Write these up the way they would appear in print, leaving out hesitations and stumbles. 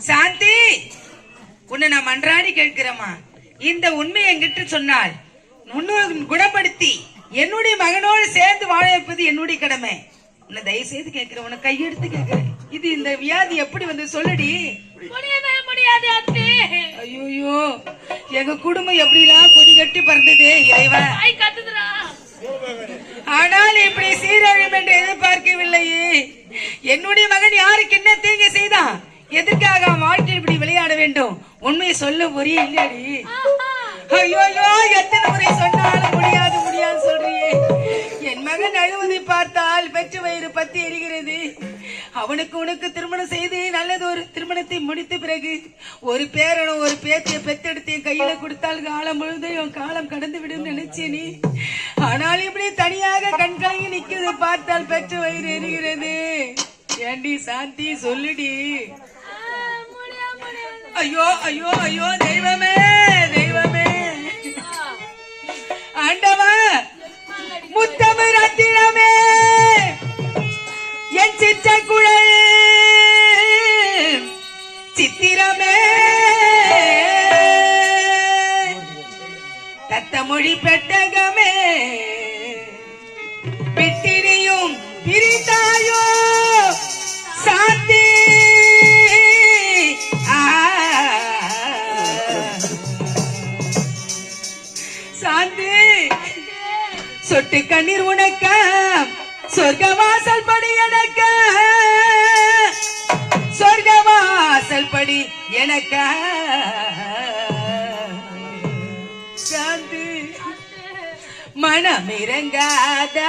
சாந்தி, உன்னை நான் மன்றாடி கேட்கிறேமா, இந்த உண்மை என்கிட்ட சொன்னால் முன்னோர் குணப்படுத்தி என்னுடைய மகனோடு சேர்ந்து வாழ வைப்பது என்னுடைய கடமை. உன்னை தயவு செய்து கேட்கிறேன், உன்னை கையெடுத்து கேட்கிறேன். இது இந்த வியாதி எப்படி வந்து சொல்லடி. முடியாது அத்தே. ஐயோ, எங்க குடும்பம் எப்படிலாம் கொடி கட்டி பறந்ததே இறைவா. ஆனால் இப்படி சீரழியும் என்று எதிர்பார்க்கவில்லையே. என்னுடைய மகன் யாருக்கு என்ன தீங்கு செய்தான்? எதற்காக வாழ்க்கையில் இப்படி விளையாட வேண்டும்? உண்மையை சொல்ல ஒரே இல்லடி. ஐயோ, எத்தனை முறை சொன்னாலும் முடியாது முடியாது சொல்றியே. என் மகன் அழுவதை பார்த்தால் பெற்று வயிறு பத்தி எரிகிறது. அவனுக்கு உனக்கு திருமணம் செய்து நல்லது ஒரு திருமணத்தை முடித்த பிறகு ஒரு பேரனும் ஒரு பேத்தியை பெத்தெடுத்து என் கையில கொடுத்தால் காலம் முழுதும் காலம் கடந்து விடும் நினைச்சேனே. ஆனால் இப்படி தனியாக கண்காங்கி நிக்கிறது பார்த்தால் பெற்று வயிறு எரிகிறது. ஏண்டி சாந்தி சொல்லுடி. ஐயோ ஐயோ ஐயோ, தெய்வமே தெய்வமே, ஆண்டவா, முத்தமிழ் ரத்தினமே, என் சித்த குழல் சித்திரமே, தத்த மொழி பெட்டகமே, பிட்டினியும் பிரித்தாயோ சாந்தி. சாந்தி, சொட்டு கண்ணீர் உனக்க, சொர்க்கவாசல் படி எனக்க, சொர்க்கவாசல் படி எனக்க. சாந்தி, மனமிறங்காத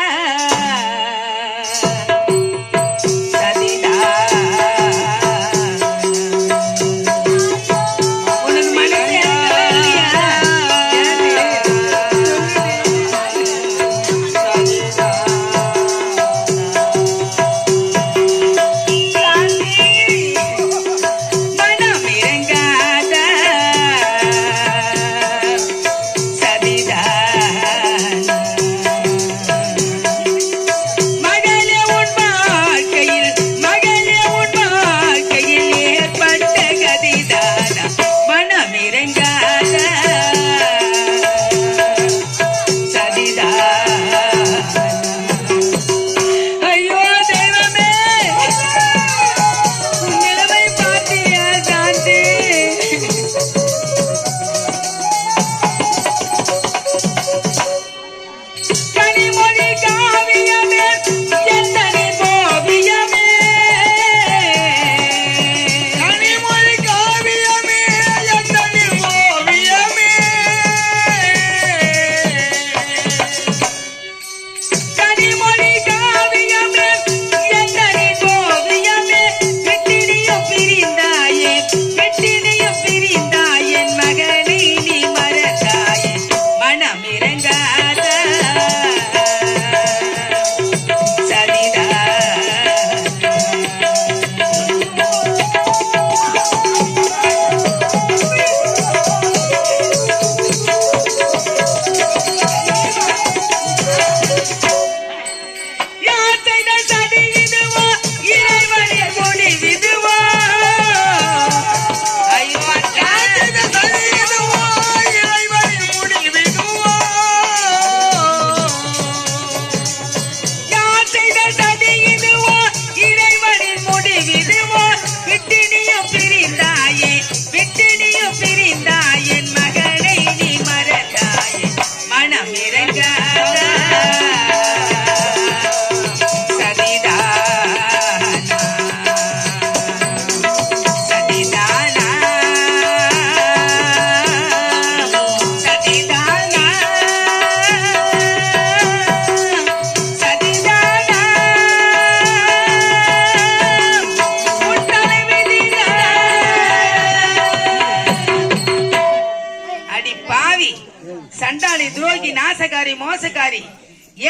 சண்டாளி, துரோகி, நாசகாரி, மோசக்காரி,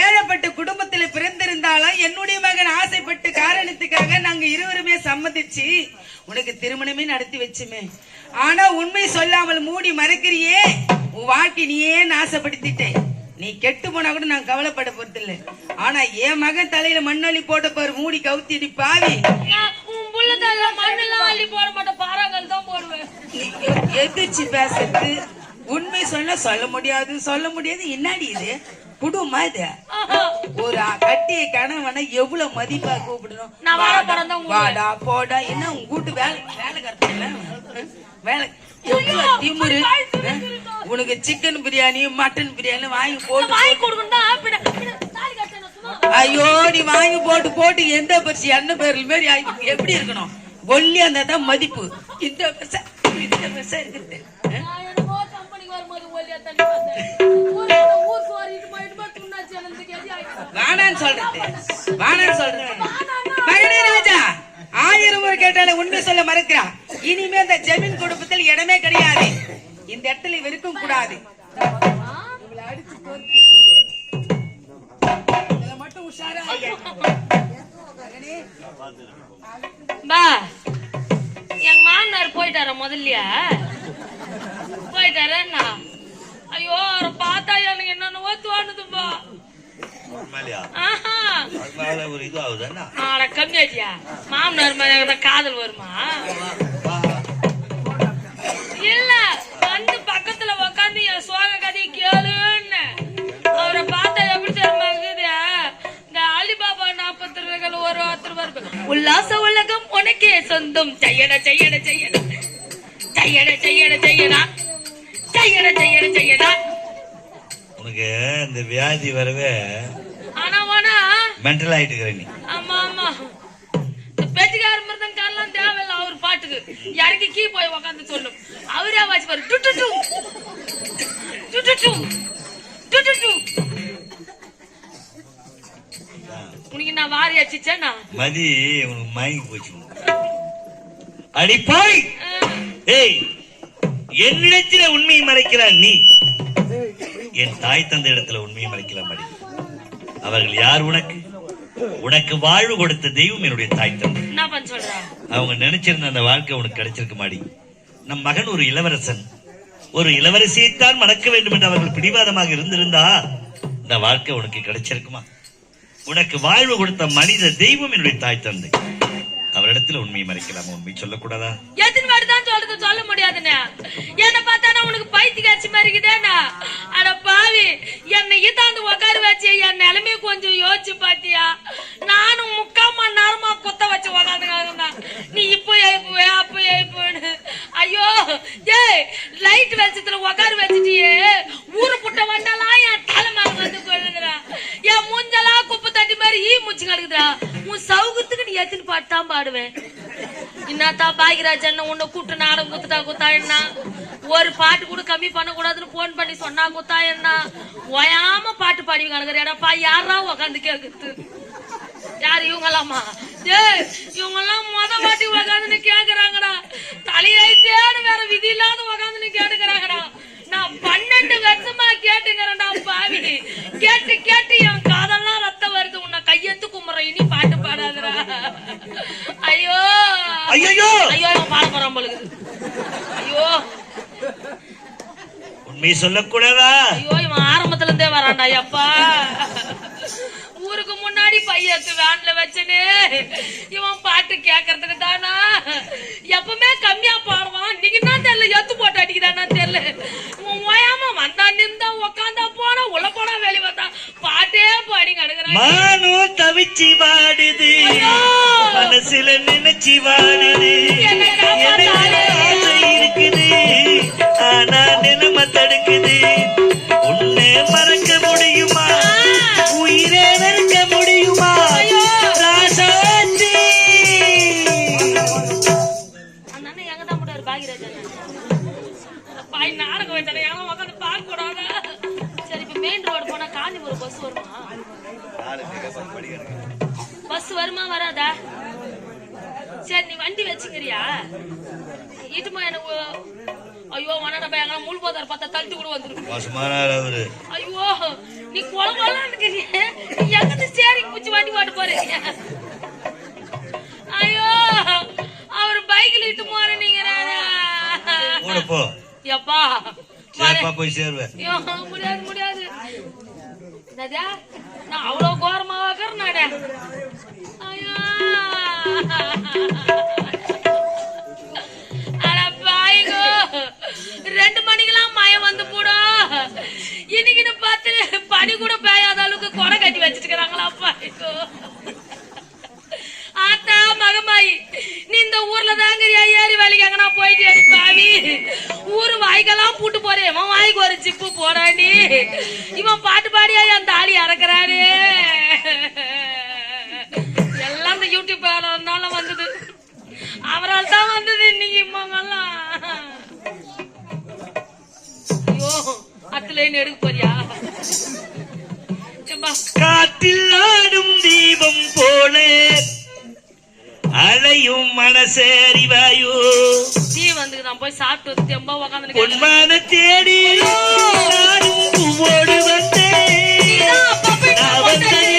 ஏழப்பட்ட குடும்பத்தில் பிறந்திருந்தாலும் என்னுடைய மகன் ஆசைப்பட்டு காரணத்துக்காக நாங்க இருவருமே சம்மதிச்சு உனக்கு திருமணமே நடத்தி வச்சுமே. ஆனா உண்மை சொல்லாமல் மூடி மறைக்கிறியே, உன் வாழ்க்கை நீயே நாசப்படுத்திட்டே. நீ கெட்டு போனா கூட நான் கவலைப்பட போறது இல்ல. ஆனா என் மகன் தலையில மண்ணள்ளி போட்ட பாரு, மூடி கவுத்திடி பாவி. மண்ணெல்லாம் அள்ளி போட மாட்டேன் பாருங்க. எதிர்ச்சி பேசுறது, உண்மை சொல்ல முடியாது. என்னாடி இது குடும்பமா இது? ஒரு கட்டிய கணவனை எவ்வளவு மதிப்பா கூப்பிடணும். நான் வர போறேன் தான் வாடா போடா, என்ன உங்க வீட்டு வேலை கட்டல வேலை திமுரு. உனக்கு சிக்கன் பிரியாணி மட்டன் பிரியாணி வாங்கி கொடுக்கணும். ஐயோ, நீ வாங்கி போட்டு எந்த பரிசு எண்ணெய் பேரில் மாரி எப்படி இருக்கணும்? ஒல்லி அந்த தான் மதிப்பு. இந்த பெருசா இருக்குது. வானான்னு சொல்றது மகனே ராஜா, 1000 முறை கேட்டாலும் உண்மை சொல்ல மறுக்கிறான். இனிமே இந்த ஜமீன் குடும்பத்தில் இடமே கிடையாது. இந்த இடத்துல வெறுக்கும் கூடாது. மட்டும் உஷாரா எங்க மாமனார் போயிட்டார முதல்ல போயிட்டாரா? ஐயோ, அவரை பார்த்தா எனக்கு என்னென்னவோ தோணுதுப்பா. கம்மியாச்சியா மாமனார் மேல காதல் வருமா? இல்ல, வந்து பக்கத்துல உக்காந்து என் சோக கதையை கேளுன்னு. அவரை பார்த்தா எப்படி தெரியுமா இருக்குது? இந்த அலிபாபா 40 ரூபாய்கள் ஒரு ஒருத்தர் உல்லாச உலகம் உனக்கே சொந்தம். செய்யட செய்யட செய்யடா செய்யட செய்யட செய்யடா செய்யட செய்யட செய்யடா. உனக்கு இந்த வியாதி வரவே ஆனா மென்டல் ஆயிட்டு நீ. ஆமா ஆமா, இந்த பேச்சுக்கார மிருதங்காரெல்லாம் தேவையில்ல. அவர் பாட்டுக்கு இறங்கி கீ போய் உக்காந்து சொல்லும். அவரே வாட்சி பாரு. To to to to to to to to to. உனக்கு நான் வாரி அடிச்சேனா? மதி உனக்கு மயங்கி போச்சு. அடிப்பாய். ஏய், என்னிடத்துல உண்மையை மறைக்கிறான் நீ. என் தாய் தந்தை இடத்துல உண்மையை மறைக்கலாம் மடி. அவர்கள் யார்? உனக்கு வாழ்வு கொடுத்த தெய்வம் என்னுடைய தாய் தந்தை. அவங்க நினைச்சிருந்த அந்த வாழ்க்கை உனக்கு கிடைச்சிருக்க மாடி. நம் மகன் ஒரு இளவரசன், ஒரு இளவரசியைத்தான் மணக்க வேண்டும் என்று அவர்கள் பிடிவாதமாக இருந்திருந்தா இந்த வாழ்க்கை உனக்கு கிடைச்சிருக்குமா? உனக்கு வாழ்வு கொடுத்த மனித தெய்வம் என்னுடைய தாய் தந்தை. அவரிடத்துல உண்மையை மறைக்கலாமா? உண்மை சொல்லக்கூடாதா? எத்தனை வாட்டி தான் சொல்ல முடியாதுண்ணே. என்ன பார்த்தா உனக்கு பைத்தி காட்சி மாதிரி இருக்குதேண்ணா. அட பாவி, என்னை இதாந்து உட்கார வச்சு என் நிலைமைய கொஞ்சம் யோசிச்சு பாத்தியா? நானும் 3/4 மணி நேரமா குத்த வச்சு உக்காந்துங்க. நீ இப்போ எழுப்பு அப்போ எழுப்புன்னு. ஐயோ, ஏய், லைட் வெளிச்சத்துல உட்கார வச்சுட்டியே, ஊரு புட்ட வந்தாலாம் என் தலை மேல வந்து கொள்ளுங்கிறா. என் மூஞ்செல்லாம் குப்பை தட்டி மாதிரி ஈ முச்சு கிடக்குதுடா. உன் சவுகத்துக்கு நீ எத்தனை பாட்டு தான் பாடுவேன். என்னத்தா பாகிராஜ் என்ன உன்னை கூட்டு நாடம் குத்தா என்ன? ஒரு பாட்டு கூட கம்மி பண்ண கூடாதுன்னு போன் பண்ணி சொன்னா குத்தா என்ன? ஓயாம பாட்டு பாடி கணக்குறப்பா. யாரா உக்காந்து கேக்குது? யாரு இவங்கலாமா? இவங்க எல்லாம் வாட்டி உக்காந்துன்னு கேக்குறாங்கடா. தலையை தேடு வேற விதி இல்லாத உக்காந்துன்னு கேட்டுக்கிறாங்கடா. நான் 12 வருஷமா கேட்டுக்கிறேன்டா பாவி. கேட்டு கேட்டு என் காதெல்லாம் ரத்தம் வருது. உன்னை கையெத்து கும்புற, இனி பாட்டு பாடாதுடா. ஐயோ ஐயோ ஐயோ, பாட போறான் பொழுது. ஐயோ, உண்மை சொல்லக்கூடாதா? ஐயோ, இவன் ஆரம்பத்துல இருந்தே வரான்டா. எப்பா, ஊருக்கு முன்னாடி பையத்து வேன்ல வச்சுன்னு இவன் பாட்டு கேட்கறதுக்கு தானா? எப்பவுமே கம்மியா பாடுவான். இன்னைக்கு தான் தெரியல, எத்து போட்டு அடிக்குதானா தெரியல. ஓயாம வந்தா நின்றா உக்காந்தா போனா உள்ள போனா வெளியே வந்தா பாட்டே பாடி கிடக்குறான். மானும் தவிச்சி வாடுது, மனசுல நினைச்சி வாடுது. ஆசை இருக்குது, ஆனா நிலைமை தடுக்குது. உன்னை மறக்க முடியுமா? உயிரே வெறுக்க முடியுமா? ராசாத்தி. அண்ணா எங்க தான் போட்டாரு பாகிராஜ் பாய் நாடகம் வச்சானே. யாரும் உட்காந்து பார்க்க கூடாது. சரி, இப்ப மெயின் ரோடு போனா காஞ்சிபுரம் பஸ் வருமா? பஸ் வருமா வராதா? சரி, நீ வண்டி வச்சுக்கிறியா? இட்டுமா எனக்கு. ஐயோ, வனடா எங்க முள் போதார் பார்த்தா தள்ளிட்டு கூட வந்துரு. ஐயோ, நீ குளமெல்லாம் இருக்கிறீங்க. எங்க ஸ்டேரிங் பிடிச்சி வண்டி ஓட்டு போறீங்க? ஐயோ, அவரு பைக்ல இட்டு போற நீங்க. எப்பா போய் சேருவேன். முடியாது முடியாது. நான் அவ்வளவு கோரமா வாக்குறேன். ஐயோ, அட பாய்கோ, 2 மணிக்கெல்லாம் மயம் வந்து போடும். இன்னைக்கு பார்த்து பனி கூட பெய்யாத அளவுக்கு கொடை கட்டி வச்சிட்டு இருக்கிறாங்களாப்பா. ஆத்தா மகமாயி, நீ இந்த ஊர்ல தாங்கிறியா? ஏறி வேலைக்கு எங்கன்னா போயிட்டு பாவி, ஊரு வாய்க்கெல்லாம் பூட்டு போறேன். இவன் வாய்க்கு ஒரு சிப்பு போடாண்டி, இவன் பாட்டு பாடியா என் தாலி அறக்குறாரு. எல்லாம் இந்த யூடியூப் வந்தது, அவரால் தான் வந்தது. இன்னைக்கு இம்மாங்கெல்லாம் ஐயோ அத்துலேன்னு எடுக்க போறியா? காற்றில் ஆடும் தீபம் போல அலையும் மனசேரிவாயோ. தீ வந்து நான் போய் சாப்பிட்டு தெம்பா உக்காந்து பொன்மான தேடி நானும் பூவோடு வந்தேன். நான் வந்ததே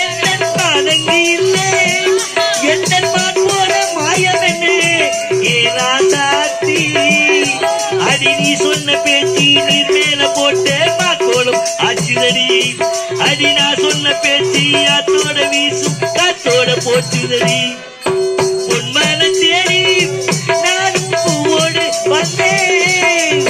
என் பாதங்கி இல்லை, என் மான் போல மாயம் என்ன ஏலா சாத்தி. அடி நீ சொன்ன பேச்சு நீர் மேல போட்ட மாக்கோளும் ஆச்சுதடி. அடி நான் சொன்ன பேச்சு ஆத்தோட வீசும் காத்தோட போச்சுதடி. பொன்மான தேடி நானும் பூவோடு வந்தேன்.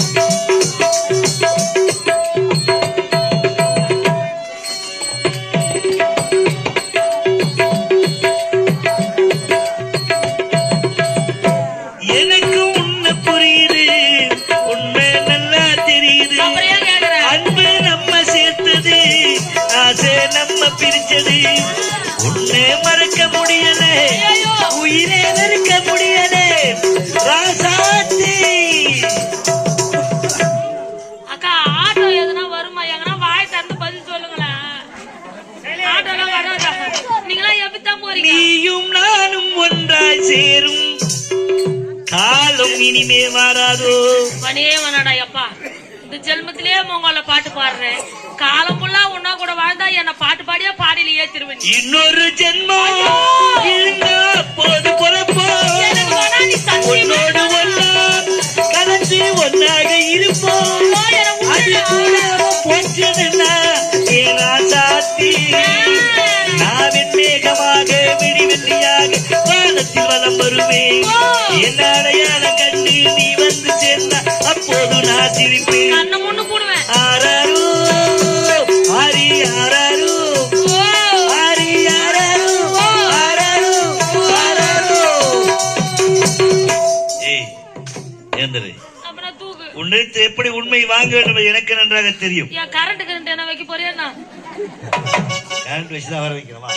எனக்கு உன்ன புரியுது, உண்மை நல்லா தெரியுது. அன்பு நம்ம சேர்த்தது, ஆசை நம்ம பிரிச்சது. உன்னை மறக்க முடியல, உயிரே வெறுக்க முடியல ராசாத்தி. அக்கா ஆட்டோ எதுனா வருமா? எங்கன்னா வாய் திறந்து பதில் சொல்லுங்களேன். ஆட்டோலாம் வராதா? நீங்களாம் எப்படித்தான் போறீங்க? நீயும் நானும் ஒன்றாய் சேரும் காலம் இனிமே வராதோ. வனே வனடா எப்பா, இந்த ஜென்மத்திலேயே உங்கள பாட்டு பாடுறேன். காலம் ஃபுல்லா உன்னா கூட வாழ்ந்தா என்ன பாட்டு பாடியா பாடியில ஏத்திருவேன். இன்னொரு ஜென்மம் இருந்தா போது பொறப்போ. உன்னோடு ஒன்னா கலந்து ஒன்னாக இருப்போம். அது கூட போச்சுன்னா ஏனா சாத்தி. நாவின் மேகமாக விடிவெள்ளியாக வானத்தில் வலம் வருவேன். என்ன அடையாளம் கண்டு நீ வந்து சேர்ந்தா அப்போது நான் சிரிப்பேன். கண்ணை முன்னு போடுவேன். ஆராரோ ஆரி ஆராரோ ஆரி ஆராரோ ஆராரோ ஆராரோ. ஏய் ஏந்திரு. அப்புறம் தூக்கு. உன்னிடத்தில் எப்படி உண்மை வாங்க வேண்டும் எனக்கு நன்றாக தெரியும். ஏன் கரண்ட் என்ன வைக்க போறியா? கரண்ட் வச்சுதான் வர வைக்கிறோமா?